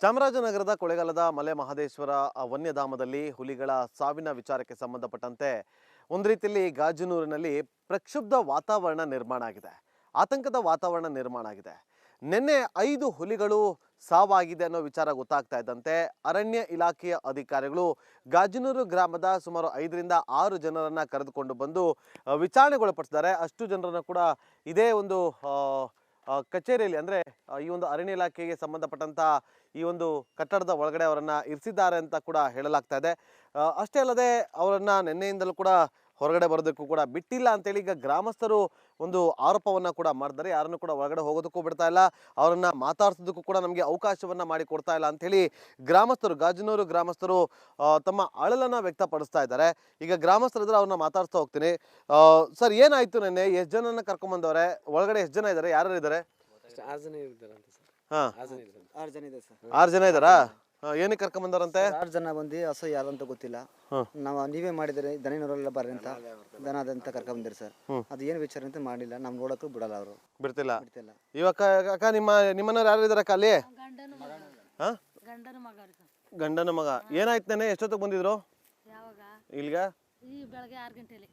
ಚಾಮರಾಜನಗರದ ಕೊಳ್ಳೇಗಾಲದ ಮಲೆ ಮಹದೇಶ್ವರ ವನ್ಯಧಾಮದಲ್ಲಿ ಹುಲಿಗಳ ಸಾವಿನ ವಿಚಾರಕ್ಕೆ ಸಂಬಂಧಪಟ್ಟಂತೆ ಒಂದು ರೀತಿಯಲ್ಲಿ ಗಾಜನೂರಿನಲ್ಲಿ ಪ್ರಕ್ಷುಬ್ಧ ವಾತಾವರಣ ನಿರ್ಮಾಣ ಆಗಿದೆ. ಆತಂಕದ ವಾತಾವರಣ ನಿರ್ಮಾಣ ಆಗಿದೆ. ನಿನ್ನೆ 5 ಹುಲಿಗಳು ಸಾವಾಗಿದೆ ಅನ್ನೋ ವಿಚಾರ ಗೊತ್ತಾಗ್ತಾ ಇದ್ದಂತೆ ಅರಣ್ಯ ಇಲಾಖೆಯ ಅಧಿಕಾರಿಗಳು ಗಾಜನೂರು ಗ್ರಾಮದ ಸುಮಾರು 5 ರಿಂದ 6 ಜನರನ್ನ ಕರೆದುಕೊಂಡು ಬಂದು ವಿಚಾರಣೆಗೊಳಪಡಿಸಿದ್ದಾರೆ. ಅಷ್ಟು ಜನರನ್ನ ಕೂಡ ಇದೇ ಒಂದು ಕಚೇರಿಯಲ್ಲಿ ಅಂದರೆ ಈ ಒಂದು ಅರಣ್ಯ ಇಲಾಖೆಗೆ ಸಂಬಂಧಪಟ್ಟಂತ ಈ ಒಂದು ಕಟ್ಟಡದ ಒಳಗಡೆ ಅವರನ್ನ ಇರಿಸಿದ್ದಾರೆ ಅಂತ ಕೂಡ ಹೇಳಲಾಗ್ತಾ ಇದೆ. ಅಷ್ಟೇ ಅಲ್ಲದೆ ಅವರನ್ನ ನಿನ್ನೆಯಿಂದಲೂ ಕೂಡ ಹೊರಗಡೆ ಬರೋದಕ್ಕೂ ಕೂಡ ಬಿಟ್ಟಿಲ್ಲ ಅಂತೇಳಿ ಈಗ ಗ್ರಾಮಸ್ಥರು ಒಂದು ಆರೋಪವನ್ನ ಕೂಡ ಮಾಡಿದ್ದಾರೆ. ಯಾರನ್ನು ಕೂಡ ಒಳಗಡೆ ಹೋಗೋದಕ್ಕೂ ಬಿಡ್ತಾ ಇಲ್ಲ, ಅವರನ್ನ ಮಾತಾಡ್ಸೋದಕ್ಕೂ ಕೂಡ ನಮಗೆ ಅವಕಾಶವನ್ನ ಮಾಡಿ ಕೊಡ್ತಾ ಇಲ್ಲ ಅಂತೇಳಿ ಗ್ರಾಮಸ್ಥರು, ಗಾಜನೂರು ಗ್ರಾಮಸ್ಥರು ತಮ್ಮ ಅಳಲನ್ನ ವ್ಯಕ್ತಪಡಿಸ್ತಾ ಇದ್ದಾರೆ. ಈಗ ಗ್ರಾಮಸ್ಥರಿದ್ರೆ ಅವ್ರನ್ನ ಮಾತಾಡ್ತಾ ಹೋಗ್ತೀನಿ. ಸರ್, ಏನಾಯ್ತು ನಿನ್ನೆ? ಎಷ್ಟು ಜನನ ಕರ್ಕೊಂಡ್ ಬಂದವ್ರೆ? ಒಳಗಡೆ ಎಷ್ಟು ಜನ ಇದ್ದಾರೆ? ಯಾರು ಇದ್ದಾರೆ? 6 ಜನ ಇದ್ದಾರಾ? ಏನಕ್ಕೆ ಕರ್ಕೊಂಡ್ ಬಂದವ್ರಂತೆ? 6 ಜನ ಬಂದು ಹಸು ಯಾರು ಅಂತ ಗೊತ್ತಿಲ್ಲ. ನಾವು ನೀವೇ ಮಾಡಿದ್ರೆ ದನಿನವರೆಲ್ಲ ಬರ್ರಿ ಅಂತ ದನದಂತ ಕರ್ಕೊಂಡ್ ಬಂದಿರಿ ಸರ್. ಅದು ಏನು ವಿಚಾರ ಅಂತ ಮಾಡಿಲ್ಲ, ನಮ್ ನೋಡಕ್ಕೂ ಬಿಡಲ್ಲ, ಅವರು ಬಿಡ್ತಿಲ್ಲ. ಇವಾಗ ಅಕ್ಕ ನಿಮ್ಮನ್ನ ಯಾರು ಇದಾರ ಅಲ್ಲಿ? ಗಂಡನ ಮಗ. ಏನಾಯ್ತು ನೆನೆ? ಎಷ್ಟೊತ್ತಿಗೆ ಬಂದಿದ್ರು ಇಲ್ಗ? ಬೆಳಗ್ಗೆ 6 ಗಂಟೆಲಿ.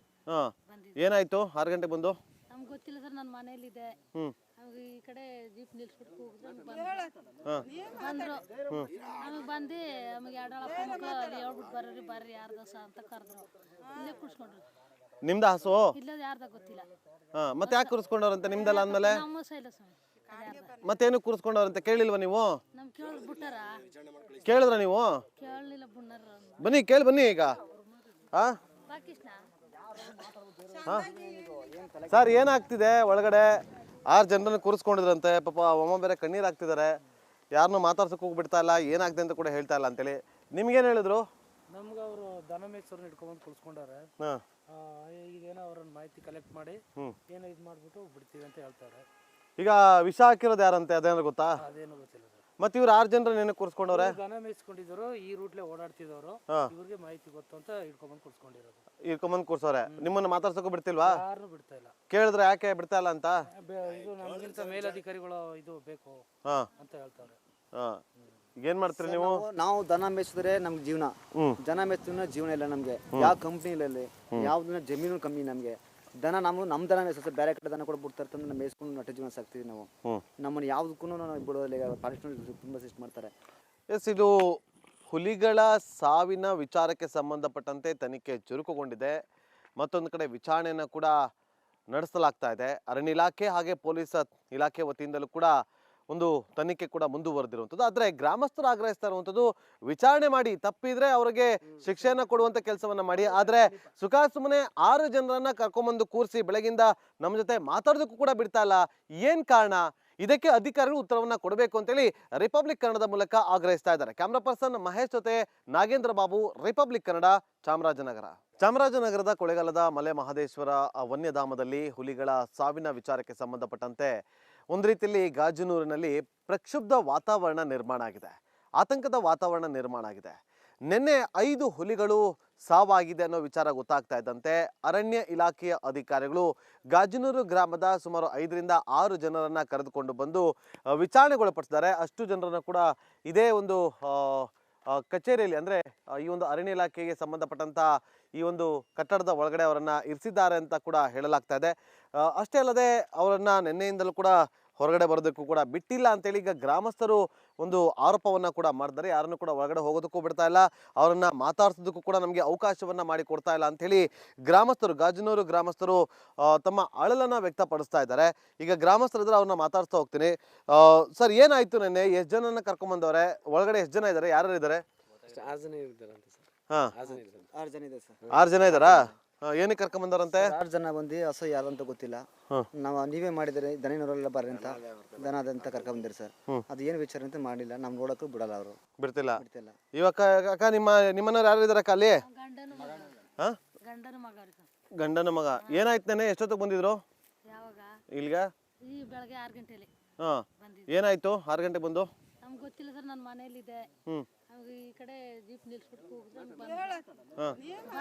ಏನಾಯ್ತು 6 ಗಂಟೆಗೆ ಬಂದು? ನಮ್ಗೆ ಗೊತ್ತಿಲ್ಲ ಸರ್, ನಾನು ಮನೇಲಿದ್ದೆ. ಈ ಕಡೆ ಜೀಪ್ ನಿಲ್ಸ್ಬಿಟ್ಟು ಬಂದ್ರು. ನಮಗೆ ಬಂದು ನಮಗೆ ಎರಡಳಪ್ಪ ಮಕ್ಕಳು ಹೇಳ್ಬಿಟ್ಟು ಬರ್ರಿ ಬರ್ರಿ ಯಾರ್ದಸ ಅಂತ ಕರೆದ್ರು. ಇಲ್ಲೇ ಕುಡ್ಸ್ಕೊಂಡ್ರು. ನಿಮ್ದ ಹಸು? ಇಲ್ಲ, ಯಾರ್ದ ಗೊತ್ತಿಲ್ಲ. ಮತ್ತೆ ಯಾಕೆ ಕೂರಿಸ್ಕೊಂಡವ್ರಂತೆ? ನಿಮ್ದಲ್ಲ ಅಂದ್ಮೇಲೆ ನಮ್ಮ ಸೈಲ ಸ್ವಾಮಿ. ಮತ್ತೇನು ಕೂರಿಸ್ಕೊಂಡವ್ರಂತೆ? ಕೇಳಿಲ್ವಾ ನೀವು? ನಮ್ ಕೇಳಿದ್ರು ಬಿಟ್ಟಾರ. ಕೇಳಿದ್ರ ನೀವು? ಕೇಳಲಿಲ್ಲ, ಬುಣ್ಣರ. ಬನ್ನಿ, ಕೇಳಿ ಬನ್ನಿ. ಈಗ ರಾಕೇಶ್ನ ಸರ್, ಏನಾಗ್ತಿದೆ ಒಳಗಡೆ? 6 ಜನರನ್ನ ಕೂರಿಸ್ಕೊಂಡಿದ್ರಂತೆ. ಪಾಪ ಅಮ್ಮ ಬೇರೆ ಕಣ್ಣೀರು ಹಾಕ್ತಿದ್ದಾರೆ. ಯಾರನ್ನೂ ಮಾತಾಡ್ಸಕ್ಕೆ ಹೋಗ್ಬಿಡ್ತಾ ಇಲ್ಲ, ಏನಾಗ್ತದೆ ಅಂತ ಕೂಡ ಹೇಳ್ತಾ ಇಲ್ಲ ಅಂತೇಳಿ. ನಿಮ್ಗೇನು ಹೇಳಿದ್ರು? ನಮ್ಗೆ ಅವರು ದನಮೇಶ್ವರನ್ನ ಹಿಡ್ಕೊಂಡ್ಬಂದು ಕುಳಿಸ್ಕೊಂಡಾರೆ. ಈಗೇನೋ ಅವ್ರನ್ನ ಮಾಹಿತಿ ಕಲೆಕ್ಟ್ ಮಾಡಿ ಏನೋ ಇದು ಮಾಡ್ಬಿಟ್ಟು ಬಿಡ್ತೀವಿ ಅಂತ ಹೇಳ್ತಾರೆ. ಈಗ ವಿಷ ಹಾಕಿರೋದು ಯಾರಂತೆ? ಅದೇನಾದ್ರು ಗೊತ್ತಾ? ಅದೇನು ಗೊತ್ತಿಲ್ಲ. ಮತ್ತೆ ಇವ್ರು 6 ಜನರನ್ನ ಏನಕ್ಕೆ ಕೂರಿಸ್ಕೊಂಡವ್ರೆ? ದನ ಮೇಯಿಸ್ಕೊಂಡಿದ್ರು, ಈ ರೂಟ್ಲೆ ಓಡಾಡ್ತಿದವರು, ಇವ್ರಿಗೆ ಮಾಹಿತಿ ಗೊತ್ತು ಅಂತ ಹಿಡ್ಕೊಂಡ್ಬಂದು ಕುಳಿಸ್ಕೊಂಡಿರೋದು. ಇರ್ಕೊಂಬಂದು ಕೂರ್ಸವ್ರೆ. ನಿಮ್ಮನ್ನ ಮಾತಾಡ್ಸಕ್ಕೂ ಬಿಡ್ತಿಲ್ವಾ? ಯಾರು ಬಿಡ್ತಾ ಇಲ್ಲ. ಕೇಳಿದ್ರೆ ಯಾಕೆ ಬಿಡ್ತಾ ಇಲ್ಲ ಅಂತ? ಇದು ನಮ್ಗಿಂತ ಮೇಲಧಿಕಾರಿಗಳು ಇದು ಬೇಕು ಅಂತ ಹೇಳ್ತಾರೆ. ಏನ್ ಮಾಡ್ತೀರಿ ನೀವು? ನಾವು ದನ ಮೇಯಿಸಿದ್ರೆ ನಮ್ಗೆ ಜೀವನ, ಜನ ಮೇಯಿಸಿದ್ರೆ ಜೀವನ ಇಲ್ಲ ನಮ್ಗೆ. ಯಾವ ಕಂಪ್ನಿ ಇಲ್ಲ, ಯಾವ್ದನ್ನ ಜಮೀನು ಕಮ್ಮಿ ನಮ್ಗೆ. ದನ ನಮ್ ದನ ಮೇಯಿಸ, ಬೇರೆ ಕಡೆ ದನ ಕೂಡ ಬಿಡ್ತಾರೆ ತಂದು ಮೇಯಿಸ್ಕೊಂಡು ನಟ ಜೀವನ ಸಾಕ್ತೀವಿ ನಾವು. ನಮ್ಮನ್ನ ಯಾವ್ದಕ್ಕೂ ಬಿಡೋದಿಲ್ಲ, ಪಾಲಿಸ್ಟೇಷನ್ ತುಂಬಾ ಸಿಸ್ಟ್ ಮಾಡ್ತಾರೆ. ಎಸ್, ಇದು ಹುಲಿಗಳ ಸಾವಿನ ವಿಚಾರಕ್ಕೆ ಸಂಬಂಧಪಟ್ಟಂತೆ ತನಿಖೆ ಚುರುಕುಗೊಂಡಿದೆ. ಮತ್ತೊಂದು ಕಡೆ ವಿಚಾರಣೆಯನ್ನು ಕೂಡ ನಡೆಸಲಾಗ್ತಾ ಇದೆ. ಅರಣ್ಯ ಇಲಾಖೆ ಹಾಗೆ ಪೊಲೀಸ್ ಇಲಾಖೆ ವತಿಯಿಂದಲೂ ಕೂಡ ಒಂದು ತನಿಖೆ ಕೂಡ ಮುಂದುವರೆದಿರುವಂಥದ್ದು. ಆದರೆ ಗ್ರಾಮಸ್ಥರು ಆಗ್ರಹಿಸ್ತಾ ಇರುವಂಥದ್ದು, ವಿಚಾರಣೆ ಮಾಡಿ, ತಪ್ಪಿದ್ರೆ ಅವರಿಗೆ ಶಿಕ್ಷೆಯನ್ನು ಕೊಡುವಂಥ ಕೆಲಸವನ್ನ ಮಾಡಿ. ಆದರೆ ಸುಮ್ಮನೆ 6 ಜನರನ್ನ ಕರ್ಕೊಂಬಂದು ಕೂರಿಸಿ ಬೆಳಗಿಂದ ನಮ್ಮ ಜೊತೆ ಮಾತಾಡೋದಕ್ಕೂ ಕೂಡ ಬಿಡ್ತಾ ಇಲ್ಲ. ಏನ್ ಕಾರಣ? ಇದಕ್ಕೆ ಅಧಿಕಾರಿಗಳು ಉತ್ತರವನ್ನ ಕೊಡಬೇಕು ಅಂತೇಳಿ ರಿಪಬ್ಲಿಕ್ ಕನ್ನಡದ ಮೂಲಕ ಆಗ್ರಹಿಸ್ತಾ ಇದ್ದಾರೆ. ಕ್ಯಾಮ್ರಾ ಪರ್ಸನ್ ಮಹೇಶ್ ಜೊತೆ ನಾಗೇಂದ್ರ ಬಾಬು, ರಿಪಬ್ಲಿಕ್ ಕನ್ನಡ, ಚಾಮರಾಜನಗರ. ಚಾಮರಾಜನಗರದ ಕೊಳ್ಳೇಗಾಲದ ಮಲೆ ಮಹದೇಶ್ವರ ವನ್ಯಧಾಮದಲ್ಲಿ ಹುಲಿಗಳ ಸಾವಿನ ವಿಚಾರಕ್ಕೆ ಸಂಬಂಧಪಟ್ಟಂತೆ ಒಂದು ರೀತಿಯಲ್ಲಿ ಗಾಜನೂರಿನಲ್ಲಿ ಪ್ರಕ್ಷುಬ್ಧ ವಾತಾವರಣ ನಿರ್ಮಾಣ ಆಗಿದೆ. ಆತಂಕದ ವಾತಾವರಣ ನಿರ್ಮಾಣ ಆಗಿದೆ. ನಿನ್ನೆ 5 ಹುಲಿಗಳು ಸಾವಾಗಿದೆ ಅನ್ನೋ ವಿಚಾರ ಗೊತ್ತಾಗ್ತಾ ಇದ್ದಂತೆ ಅರಣ್ಯ ಇಲಾಖೆಯ ಅಧಿಕಾರಿಗಳು ಗಾಜನೂರು ಗ್ರಾಮದ ಸುಮಾರು 5 ರಿಂದ 6 ಜನರನ್ನ ಕರೆದುಕೊಂಡು ಬಂದು ವಿಚಾರಣೆಗೊಳಪಡಿಸಿದ್ದಾರೆ. ಅಷ್ಟು ಜನರನ್ನ ಕೂಡ ಇದೇ ಒಂದು ಕಚೇರಿಯಲ್ಲಿ ಅಂದರೆ ಈ ಒಂದು ಅರಣ್ಯ ಇಲಾಖೆಗೆ ಸಂಬಂಧಪಟ್ಟಂತ ಈ ಒಂದು ಕಟ್ಟಡದ ಒಳಗಡೆ ಅವರನ್ನ ಇರಿಸಿದ್ದಾರೆ ಅಂತ ಕೂಡ ಹೇಳಲಾಗ್ತಾ ಇದೆ. ಅಷ್ಟೇ ಅಲ್ಲದೆ ಅವರನ್ನ ನಿನ್ನೆಯಿಂದಲೂ ಕೂಡ ಹೊರಗಡೆ ಬರೋದಕ್ಕೂ ಕೂಡ ಬಿಟ್ಟಿಲ್ಲ ಅಂತೇಳಿ ಈಗ ಗ್ರಾಮಸ್ಥರು ಒಂದು ಆರೋಪವನ್ನ ಕೂಡ ಮಾಡಿದ್ದಾರೆ. ಯಾರನ್ನು ಕೂಡ ಒಳಗಡೆ ಹೋಗೋದಕ್ಕೂ ಬಿಡ್ತಾ ಇಲ್ಲ, ಅವರನ್ನ ಮಾತಾಡ್ಸೋದಕ್ಕೂ ಕೂಡ ನಮಗೆ ಅವಕಾಶವನ್ನ ಮಾಡಿ ಕೊಡ್ತಾ ಇಲ್ಲ ಅಂತೇಳಿ ಗ್ರಾಮಸ್ಥರು, ಗಾಜನೂರು ಗ್ರಾಮಸ್ಥರು ತಮ್ಮ ಅಳಲನ್ನ ವ್ಯಕ್ತಪಡಿಸ್ತಾ ಇದ್ದಾರೆ. ಈಗ ಗ್ರಾಮಸ್ಥರಿದ್ರೆ ಅವ್ರನ್ನ ಮಾತಾಡ್ತಾ ಹೋಗ್ತೀನಿ. ಸರ್, ಏನಾಯ್ತು ನಿನ್ನೆ? ಎಷ್ಟು ಜನನ ಕರ್ಕೊಂಡ್ ಬಂದವ್ರೆ? ಒಳಗಡೆ ಎಷ್ಟು ಜನ ಇದ್ದಾರೆ? ಯಾರು ಇದ್ದಾರೆ? 6 ಜನ ಇದ್ದಾರೆ ಅಂತ ಸರ್. 6 ಜನ ಇದೆ ಸರ್. 6 ಜನ ಇದ್ದಾರಾ? ಏನಕ್ಕೆ ಕರ್ಕೊಂಡ್ ಬಂದವ್ರಂತೆ? 6 ಜನ ಬಂದು ಹಸು ಯಾರು ಅಂತ ಗೊತ್ತಿಲ್ಲ. ನಾವು ನೀವೇ ಮಾಡಿದ್ರೆ ದನಿನವರೆಲ್ಲ ಬರ್ರಿ ಅಂತ ದನದಂತ ಕರ್ಕೊಂಡ್ ಬಂದಿರಿ ಸರ್. ಅದು ಏನು ವಿಚಾರ ಅಂತ ಮಾಡಿಲ್ಲ, ನಮ್ ನೋಡಕ್ಕೂ ಬಿಡಲ್ಲ, ಅವರು ಬಿಡ್ತಿಲ್ಲ. ಇವಾಗ ಅಕ್ಕ ನಿಮ್ಮನ್ನ ಯಾರು ಇದಾರ ಅಲ್ಲಿ? ಗಂಡನ ಮಗ. ಏನಾಯ್ತು ನೆನೆ? ಎಷ್ಟೊತ್ತಿಗೆ ಬಂದಿದ್ರು ಇಲ್ಗ? ಬೆಳಗ್ಗೆ 6 ಗಂಟೆಲಿ. ಏನಾಯ್ತು 6 ಗಂಟೆಗೆ ಬಂದು? ನಮ್ಗೆ ಗೊತ್ತಿಲ್ಲ ಸರ್, ನಾನು ಮನೇಲಿದ್ದೆ. ಈ ಕಡೆ ಜೀಪ್ ನಿಲ್ಸ್ಬಿಟ್ಟು ಬಂದ್ರು.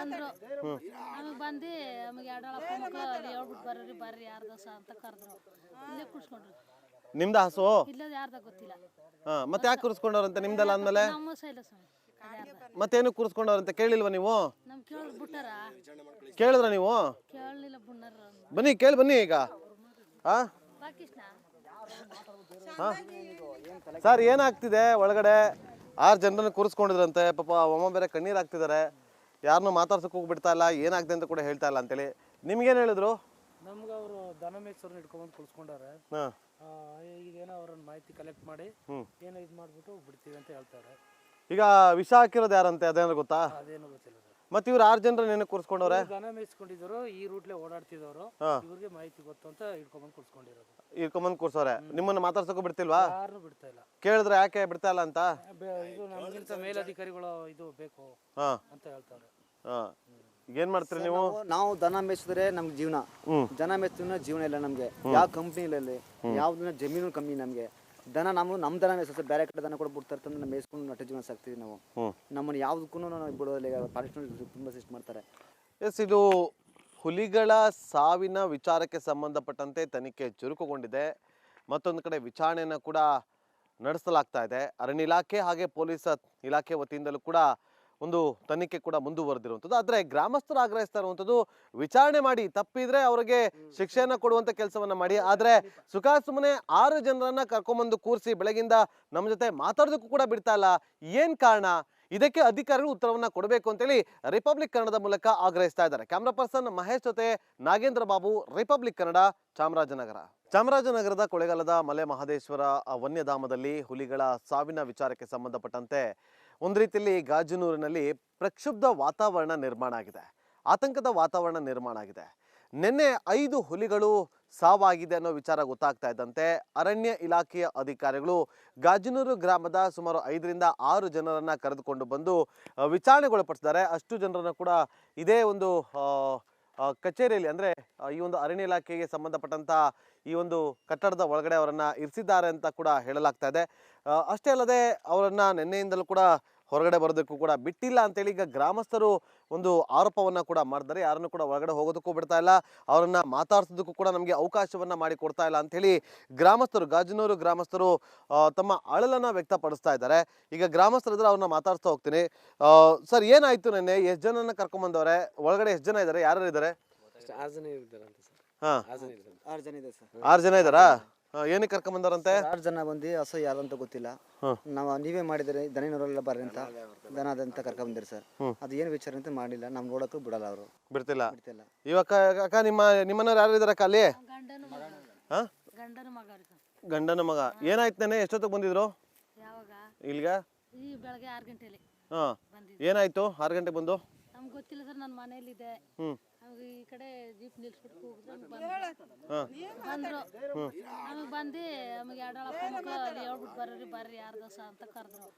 ನಮಗೆ ಬಂದು ನಮಗೆ ಎರಡಳಪ್ಪ ಮಕ್ಕಳು ಹೇಳ್ಬಿಟ್ಟು ಬರ್ರಿ ಬರ್ರಿ ಯಾರ್ದಸ ಅಂತ ಕರೆದ್ರು. ಇಲ್ಲೇ ಕುಡ್ಸ್ಕೊಂಡ್ರು. ನಿಮ್ದ ಹಸು? ಇಲ್ಲದ ಯಾರ್ದ ಗೊತ್ತಿಲ್ಲ. ಹಾ, ಮತ್ತೆ ಯಾಕೆ ಕೂರಿಸ್ಕೊಂಡವ್ರಂತೆ ನಿಮ್ದಲ್ಲ ಅಂದ್ಮೇಲೆ? ನಮ್ಮ ಸೈಲ ಸ್ವಾಮಿ ಅದು ಯಾರ್ದ ಮತ್ತೇನು ಕೂರಿಸ್ಕೊಂಡವ್ರಂತೆ ಕೇಳಿಲ್ವಾ ನೀವು? ನಮ್ ಕೇಳಿದ್ರು ಬಿಟ್ಟಾರ, ಕೇಳಿದ್ರ ನೀವು? ಕೇಳಲಿಲ್ಲ ಬುಣ್ಣರ ಬನ್ನಿ ಕೇಳಿ ಬನ್ನಿ ಈಗ. ಹಾ ರಾಕೇಶ್ನ ಸರ್, ಏನಾಗ್ತಿದೆ ಒಳಗಡೆ? 6 ಜನರನ್ನ ಕೂರಿಸ್ಕೊಂಡಿದ್ರಂತೆ. ಪಾಪ ಅಮ್ಮ ಬೇರೆ ಕಣ್ಣೀರು ಹಾಕ್ತಿದ್ದಾರೆ. ಯಾರನ್ನೂ ಮಾತಾಡ್ಸಕ್ಕೆ ಹೋಗ್ಬಿಡ್ತಾ ಇಲ್ಲ, ಏನಾಗ್ತದೆ ಅಂತ ಕೂಡ ಹೇಳ್ತಾ ಇಲ್ಲ ಅಂತೇಳಿ. ನಿಮ್ಗೇನು ಹೇಳಿದ್ರು? ನಮ್ಗೆ ಅವರು ದನ ಮೇಯ್ಸೋರ್ನ ಇಟ್ಕೊಂಡ್ಬಂದು ಕುಳಿಸ್ಕೊಂಡಾರೆ. ಹಾಂ, ಈಗೇನೋ ಅವ್ರನ್ನ ಮಾಹಿತಿ ಕಲೆಕ್ಟ್ ಮಾಡಿ ಏನೋ ಇದು ಮಾಡ್ಬಿಟ್ಟು ಬಿಡ್ತೀವಿ ಅಂತ ಹೇಳ್ತಾರೆ. ಈಗ ವಿಷ ಹಾಕಿರೋದು ಯಾರಂತೆ ಅದೇನಾದ್ರು ಗೊತ್ತಾ? ಅದೇನು ಗೊತ್ತಿಲ್ಲ ಸರ್. ಮತ್ತೆ ಇವ್ರು 6 ಜನರನ್ನ ಏನಕ್ಕೆ ಕೂರಿಸ್ಕೊಂಡವ್ರೆ? ದನ ಮೇಯಿಸ್ಕೊಂಡಿದ್ರು, ಈ ರೂಟ್ಲೆ ಓಡಾಡ್ತಿದ್ದವರು, ಇವ್ರಿಗೆ ಮಾಹಿತಿ ಗೊತ್ತು ಅಂತ ಇಟ್ಕೊಂಡ್ಬಂದು ಕುಳಿಸ್ಕೊಂಡಿರೋದು. ಇರ್ಕೊಂಬಂದು ಕೂರ್ಸೋರೆ. ನಿಮ್ಮನ್ನ ಮಾತಾಡ್ಸಕ್ಕೂ ಬಿಡ್ತಿಲ್ವಾ? ಯಾರನ್ನೂ ಬಿಡ್ತಾ ಇಲ್ಲ. ಕೇಳಿದ್ರೆ ಯಾಕೆ ಬಿಡ್ತಾ ಇಲ್ಲ ಅಂತ? ಇದು ನಮಗಿಂತ ಮೇಲಧಿಕಾರಿಗಳು ಇದು ಬೇಕು ಹಾಂ ಅಂತ ಹೇಳ್ತಾರೆ. ಹಾಂ, ಏನ್ ಮಾಡ್ತೀರಿ ನೀವು? ನಾವು ದನ ಮೇಯಿಸಿದ್ರೆ ನಮ್ಗೆ ಜೀವನ, ಜನ ಮೇಯಿಸಿದ್ರೆ ಜೀವನ ಇಲ್ಲ ನಮ್ಗೆ. ಯಾವ ಕಂಪ್ನಿಗಳಲ್ಲಿ ಯಾವ್ದನ್ನ ಜಮೀನು ಕಮ್ಮಿ ನಮ್ಗೆ. ದನ ನಮ್ಮ ದನ ಮೇಯಿಸ, ಬೇರೆ ಕಡೆ ದನ ಕೂಡ ಬಿಡ್ತಾರೆ ತಂದು ನಾವು ಮೇಯಿಸ್ಕೊಂಡು ನಟ ಜೀವನ ಸಾಕ್ತೀವಿ ನಾವು. ನಮ್ಮನ್ನ ಯಾವ್ದಕ್ಕೂ ನಾವು ಬಿಡೋದಿಲ್ಲ. ಫಾರೆಸ್ಟ್ ತುಂಬಾ ಸಿಸ್ಟ್ ಮಾಡ್ತಾರೆ. ಎಸ್, ಇದು ಹುಲಿಗಳ ಸಾವಿನ ವಿಚಾರಕ್ಕೆ ಸಂಬಂಧಪಟ್ಟಂತೆ ತನಿಖೆ ಚುರುಕುಗೊಂಡಿದೆ. ಮತ್ತೊಂದು ಕಡೆ ವಿಚಾರಣೆಯನ್ನು ಕೂಡ ನಡೆಸಲಾಗ್ತಾ ಇದೆ. ಅರಣ್ಯ ಇಲಾಖೆ ಹಾಗೆ ಪೊಲೀಸ್ ಇಲಾಖೆ ವತಿಯಿಂದಲೂ ಕೂಡ ಒಂದು ತನಿಖೆ ಕೂಡ ಮುಂದುವರೆದಿರುವಂಥದ್ದು. ಆದರೆ ಗ್ರಾಮಸ್ಥರು ಆಗ್ರಹಿಸ್ತಾ ಇರುವಂಥದ್ದು, ವಿಚಾರಣೆ ಮಾಡಿ, ತಪ್ಪಿದ್ರೆ ಅವರಿಗೆ ಶಿಕ್ಷೆಯನ್ನು ಕೊಡುವಂಥ ಕೆಲಸವನ್ನ ಮಾಡಿ. ಆದರೆ ಸುಮ್ಮನೆ 6 ಜನರನ್ನ ಕರ್ಕೊಂಬಂದು ಕೂರಿಸಿ ಬೆಳಗಿಂದ ನಮ್ಮ ಜೊತೆ ಮಾತಾಡೋದಕ್ಕೂ ಕೂಡ ಬಿಡ್ತಾ ಇಲ್ಲ. ಏನು ಕಾರಣ? ಇದಕ್ಕೆ ಅಧಿಕಾರಿಗಳು ಉತ್ತರವನ್ನ ಕೊಡಬೇಕು ಅಂತೇಳಿ ರಿಪಬ್ಲಿಕ್ ಕನ್ನಡದ ಮೂಲಕ ಆಗ್ರಹಿಸ್ತಾ ಇದ್ದಾರೆ. ಕ್ಯಾಮ್ರಾ ಪರ್ಸನ್ ಮಹೇಶ್ ಜೊತೆ ನಾಗೇಂದ್ರ ಬಾಬು, ರಿಪಬ್ಲಿಕ್ ಕನ್ನಡ, ಚಾಮರಾಜನಗರ. ಚಾಮರಾಜನಗರದ ಕೊಳ್ಳೇಗಾಲದ ಮಲೆ ಮಹದೇಶ್ವರ ವನ್ಯಧಾಮದಲ್ಲಿ ಹುಲಿಗಳ ಸಾವಿನ ವಿಚಾರಕ್ಕೆ ಸಂಬಂಧಪಟ್ಟಂತೆ ಒಂದು ರೀತಿಯಲ್ಲಿ ಗಾಜನೂರಿನಲ್ಲಿ ಪ್ರಕ್ಷುಬ್ಧ ವಾತಾವರಣ ನಿರ್ಮಾಣ ಆಗಿದೆ. ಆತಂಕದ ವಾತಾವರಣ ನಿರ್ಮಾಣ ಆಗಿದೆ. ನಿನ್ನೆ 5 ಹುಲಿಗಳು ಸಾವಾಗಿದೆ ಅನ್ನೋ ವಿಚಾರ ಗೊತ್ತಾಗ್ತಾ ಇದ್ದಂತೆ ಅರಣ್ಯ ಇಲಾಖೆಯ ಅಧಿಕಾರಿಗಳು ಗಾಜನೂರು ಗ್ರಾಮದ ಸುಮಾರು 5ರಿಂದ 6 ಜನರನ್ನ ಕರೆದುಕೊಂಡು ಬಂದು ವಿಚಾರಣೆಗೊಳಪಡಿಸಿದ್ದಾರೆ. ಅಷ್ಟು ಜನರನ್ನು ಕೂಡ ಇದೇ ಒಂದು ಕಚೇರಿಯಲ್ಲಿ, ಅಂದರೆ ಈ ಒಂದು ಅರಣ್ಯ ಇಲಾಖೆಗೆ ಸಂಬಂಧಪಟ್ಟಂತ ಈ ಒಂದು ಕಟ್ಟಡದ ಒಳಗಡೆ ಅವರನ್ನ ಇರಿಸಿದ್ದಾರೆ ಅಂತ ಕೂಡ ಹೇಳಲಾಗ್ತಾ ಇದೆ. ಅಷ್ಟೇ ಅಲ್ಲದೆ ಅವರನ್ನ ನಿನ್ನೆಯಿಂದಲೂ ಕೂಡ ಹೊರಗಡೆ ಬರೋದಕ್ಕೂ ಕೂಡ ಬಿಟ್ಟಿಲ್ಲ ಅಂತೇಳಿ ಈಗ ಗ್ರಾಮಸ್ಥರು ಒಂದು ಆರೋಪವನ್ನ ಕೂಡ ಮಾಡಿದ್ದಾರೆ. ಯಾರನ್ನು ಕೂಡ ಒಳಗಡೆ ಹೋಗೋದಕ್ಕೂ ಬಿಡ್ತಾ ಇಲ್ಲ, ಅವರನ್ನ ಮಾತಾಡ್ಸೋದಕ್ಕೂ ಕೂಡ ನಮಗೆ ಅವಕಾಶವನ್ನ ಮಾಡಿ ಕೊಡ್ತಾ ಇಲ್ಲ ಅಂತೇಳಿ ಗ್ರಾಮಸ್ಥರು, ಗಾಜನೂರು ಗ್ರಾಮಸ್ಥರು ತಮ್ಮ ಅಳಲನ್ನ ವ್ಯಕ್ತಪಡಿಸ್ತಾ ಇದ್ದಾರೆ. ಈಗ ಗ್ರಾಮಸ್ಥರಿದ್ರೆ ಅವ್ರನ್ನ ಮಾತಾಡ್ಸ್ತಾ ಹೋಗ್ತೀನಿ. ಸರ್, ಏನಾಯ್ತು ನಿನ್ನೆ? ಎಷ್ಟು ಜನನ ಕರ್ಕೊಂಡ್ಬಂದವ್ರೆ? ಒಳಗಡೆ ಎಷ್ಟು ಜನ ಇದ್ದಾರೆ? ಯಾರು ಇದ್ದಾರೆ? 6 ಜನ ಇದ್ದಾರೆ ಅಂತ ಸರ್. ಹಾ, 6 ಜನ ಇದೆ ಸರ್. 6 ಜನ ಇದ್ದಾರಾ? ಏನಕ್ಕೆ ಕರ್ಕೊಂಡ್ಬಂದವ್ರಂತೆ? 6 ಜನ ಬಂದು ಹಸು ಯಾರು ಅಂತ ಗೊತ್ತಿಲ್ಲ. ನಾವು ನೀವೇ ಮಾಡಿದರೆ ದನಿನವರೆಲ್ಲ ಬರ್ರಿ ಅಂತ ದನ ಅದಂತ ಕರ್ಕೊಂಡ್ ಬಂದಿರಿ ಸರ್. ಅದು ಏನು ವಿಚಾರ ಅಂತ ಮಾಡಿಲ್ಲ. ನಮ್ ನೋಡಕ್ಕೂ ಬಿಡಲ್ಲ, ಅವರು ಬಿಡ್ತಿಲ್ಲ. ಬಿಡ್ತಿಲ್ಲ. ಇವಾಗ ಅಕ್ಕ, ನಿಮ್ಮನ್ನ ಯಾರು ಇದಾರಕ್ಕ ಅಲ್ಲಿ? ಗಂಡನ ಮಗ, ಹಾ, ಗಂಡನ ಮಗ ರೀ ಸರ್. ಗಂಡನ ಮಗ. ಏನಾಯ್ತು ನೆನೆ? ಎಷ್ಟೊತ್ತಿಗೆ ಬಂದಿದ್ರು ಯಾವಾಗ? ಇಲ್ಗ? ಈ ಬೆಳಗ್ಗೆ 6 ಗಂಟೆಲಿ ಹಾ, ಬಂದಿದ್ದು. ಏನಾಯ್ತು 6 ಗಂಟೆ ಬಂದು? ನಮ್ಗೆ ಗೊತ್ತಿಲ್ಲ ಸರ್, ನನ್ನ ಮನೇಲಿದೆ. ನಮ್ಗೆ ಈ ಕಡೆ ಜೀಪ್ ನಿಲ್ಸ್ಬಿಟ್ಟು ಹೋಗಿದ್ರು, ಬಂದ್ರು. ನಮಗೆ ಬಂದು ನಮಗೆ ಎರಡಳಪ್ಪ ಮಕ್ಕಳು ಅಲ್ಲಿ ಹೇಳ್ಬಿಟ್ಟು ಬರ್ರಿ ಯಾರ್ದ ಅಂತ ಕರೆದ್ರು.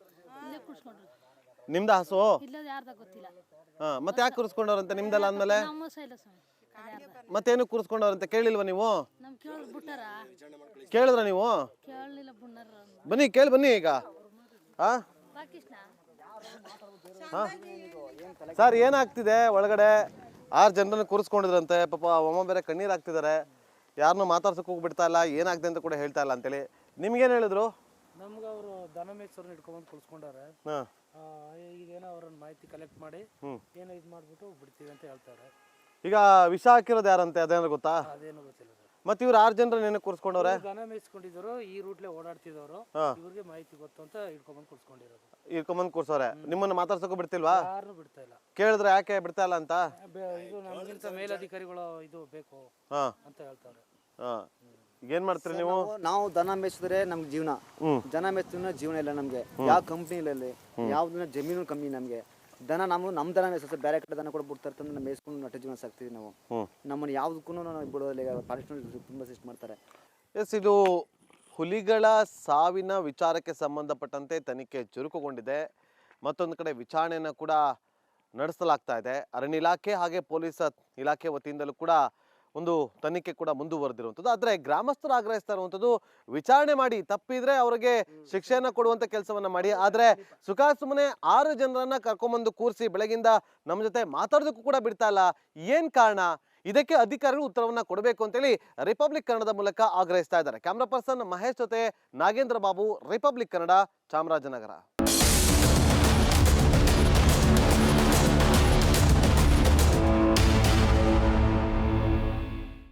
ಇಲ್ಲೇ ಕುಡ್ಸ್ಕೊಂಡ್ರು. ನಿಮ್ದ ಹಸು? ಇಲ್ಲದ ಯಾರ್ದ ಗೊತ್ತಿಲ್ಲ. ಹಾ, ಮತ್ತೆ ಯಾಕೆ ಕೂರಿಸ್ಕೊಂಡವ್ರಂತೆ ನಿಮ್ದಲ್ಲ ಅಂದ್ಮೇಲೆ? ನಮ್ಮ ಸೈಲ ಸ್ವಾಮಿ ಅದು ಯಾರ್ದ. ಮತ್ತೇನು ಕೂರಿಸ್ಕೊಂಡವ್ರಂತೆ ಕೇಳಿಲ್ವಾ ನೀವು? ನಮ್ ಕೇಳಿದ್ರು ಬಿಟ್ಟಾರ, ಕೇಳಿದ್ರ ನೀವು? ಕೇಳಲಿಲ್ಲ ಬುಣ್ಣರ ಬನ್ನಿ ಕೇಳಿ ಬನ್ನಿ ಈಗ. ಹಾ, ರಾಕೇಶ್ನ ಸರ್, ಏನಾಗ್ತಿದೆ ಒಳಗಡೆ? 6 ಜನರನ್ನ ಕೂರಿಸ್ಕೊಂಡಿದ್ರಂತೆ. ಪಾಪ ಅಮ್ಮ ಬೇರೆ ಕಣ್ಣೀರು ಹಾಕ್ತಿದ್ದಾರೆ. ಯಾರನ್ನೂ ಮಾತಾಡ್ಸಕ್ಕೆ ಹೋಗ್ಬಿಡ್ತಾ ಇಲ್ಲ, ಏನಾಗ್ತದೆ ಅಂತ ಕೂಡ ಹೇಳ್ತಾ ಇಲ್ಲ ಅಂತೇಳಿ. ನಿಮ್ಗೇನು ಹೇಳಿದ್ರು? ನಮ್ಗೆ ಅವರು ದನ ಮೇಯ್ಸೋರ್ನ ಇಟ್ಕೊಂಡ್ಬಂದು ಕುಳಿಸ್ಕೊಂಡಾರೆ. ಹಾಂ, ಈಗೇನೋ ಅವ್ರನ್ನ ಮಾಹಿತಿ ಕಲೆಕ್ಟ್ ಮಾಡಿ ಏನೋ ಇದು ಮಾಡ್ಬಿಟ್ಟು ಬಿಡ್ತೀವಿ ಅಂತ ಹೇಳ್ತಾರೆ. ಈಗ ವಿಷ ಹಾಕಿರೋದು ಯಾರಂತೆ ಅದೇನಾದ್ರು ಗೊತ್ತಾ? ಅದೇನು ಗೊತ್ತಿಲ್ಲ ಸರ್. ಮತ್ತೆ ಇವ್ರು 6 ಜನರನ್ನ ಏನಕ್ಕೆ ಕೂರಿಸ್ಕೊಂಡವ್ರೆ? ದನ ಮೇಯಿಸ್ಕೊಂಡಿದ್ರು, ಈ ರೂಟ್ಲೆ ಓಡಾಡ್ತಿದ್ದವರು, ಇವ್ರಿಗೆ ಮಾಹಿತಿ ಗೊತ್ತು ಅಂತ ಇಟ್ಕೊಂಡ್ಬಂದು ಕುಳಿಸ್ಕೊಂಡಿರೋದು. ಇರ್ಕೊಂಬಂದು ಕೂರ್ಸೋರೆ. ನಿಮ್ಮನ್ನ ಮಾತಾಡ್ಸಕ್ಕೂ ಬಿಡ್ತಿಲ್ವಾ? ಯಾರನ್ನೂ ಬಿಡ್ತಾ ಇಲ್ಲ. ಕೇಳಿದ್ರೆ ಕೇಳಿದ್ರೆ ಯಾಕೆ ಬಿಡ್ತಾ ಇಲ್ಲ ಅಂತ? ಇದು ನಮಗಿಂತ ಮೇಲಧಿಕಾರಿಗಳು ಇದು ಬೇಕು ಹಾಂ ಅಂತ ಹೇಳ್ತಾರೆ. ಹಾಂ, ಏನ್ ಮಾಡ್ತೀರಿ ನೀವು? ನಾವು ದನ ಮೇಯಿಸಿದ್ರೆ ನಮ್ಗೆ ಜೀವನ, ಜನ ಮೇಯಿಸಿದ್ರೆ ಜೀವನ ಇಲ್ಲ ನಮ್ಗೆ. ಯಾವ ಕಂಪ್ನಿಗಳಲ್ಲಿ ಯಾವ್ದನ್ನ ಜಮೀನು ಕಮ್ಮಿ ನಮ್ಗೆ. ದನ ನಮ್ಮ ದನ ಮೇಯಿಸ, ಬೇರೆ ಕಡೆ ದನ ಕೂಡ ಬಿಡ್ತಾರೆ ತಂದು ನಾವು ಮೇಯಿಸ್ಕೊಂಡು ನಟ ಜೀವನ ಸಾಕ್ತೀವಿ ನಾವು. ನಮ್ಮನ್ನ ಯಾವ್ದಕ್ಕೂ ನಾವು ಬಿಡೋದಿಲ್ಲ. ಫಾರೆಸ್ಟ್ ತುಂಬಾ ಸಿಸ್ಟ್ ಮಾಡ್ತಾರೆ. ಎಸ್, ಇದು ಹುಲಿಗಳ ಸಾವಿನ ವಿಚಾರಕ್ಕೆ ಸಂಬಂಧಪಟ್ಟಂತೆ ತನಿಖೆ ಚುರುಕುಗೊಂಡಿದೆ. ಮತ್ತೊಂದು ಕಡೆ ವಿಚಾರಣೆಯನ್ನು ಕೂಡ ನಡೆಸಲಾಗ್ತಾ ಇದೆ. ಅರಣ್ಯ ಇಲಾಖೆ ಹಾಗೆ ಪೊಲೀಸ್ ಇಲಾಖೆ ವತಿಯಿಂದಲೂ ಕೂಡ ಒಂದು ತನಿಖೆ ಕೂಡ ಮುಂದುವರೆದಿರುವಂಥದ್ದು. ಆದರೆ ಗ್ರಾಮಸ್ಥರು ಆಗ್ರಹಿಸ್ತಾ ಇರುವಂಥದ್ದು, ವಿಚಾರಣೆ ಮಾಡಿ, ತಪ್ಪಿದ್ರೆ ಅವರಿಗೆ ಶಿಕ್ಷೆಯನ್ನು ಕೊಡುವಂಥ ಕೆಲಸವನ್ನ ಮಾಡಿ. ಆದರೆ ಸುಮ್ಮನೆ 6 ಜನರನ್ನ ಕರ್ಕೊಂಬಂದು ಕೂರಿಸಿ ಬೆಳಗಿಂದ ನಮ್ಮ ಜೊತೆ ಮಾತಾಡೋದಕ್ಕೂ ಕೂಡ ಬಿಡ್ತಾ ಇಲ್ಲ. ಏನು ಕಾರಣ? ಇದಕ್ಕೆ ಅಧಿಕಾರಿಗಳು ಉತ್ತರವನ್ನ ಕೊಡಬೇಕು ಅಂತೇಳಿ ರಿಪಬ್ಲಿಕ್ ಕನ್ನಡದ ಮೂಲಕ ಆಗ್ರಹಿಸ್ತಾ ಇದ್ದಾರೆ. ಕ್ಯಾಮ್ರಾ ಪರ್ಸನ್ ಮಹೇಶ್ ಜೊತೆ ನಾಗೇಂದ್ರ ಬಾಬು, ರಿಪಬ್ಲಿಕ್ ಕನ್ನಡ, ಚಾಮರಾಜನಗರ.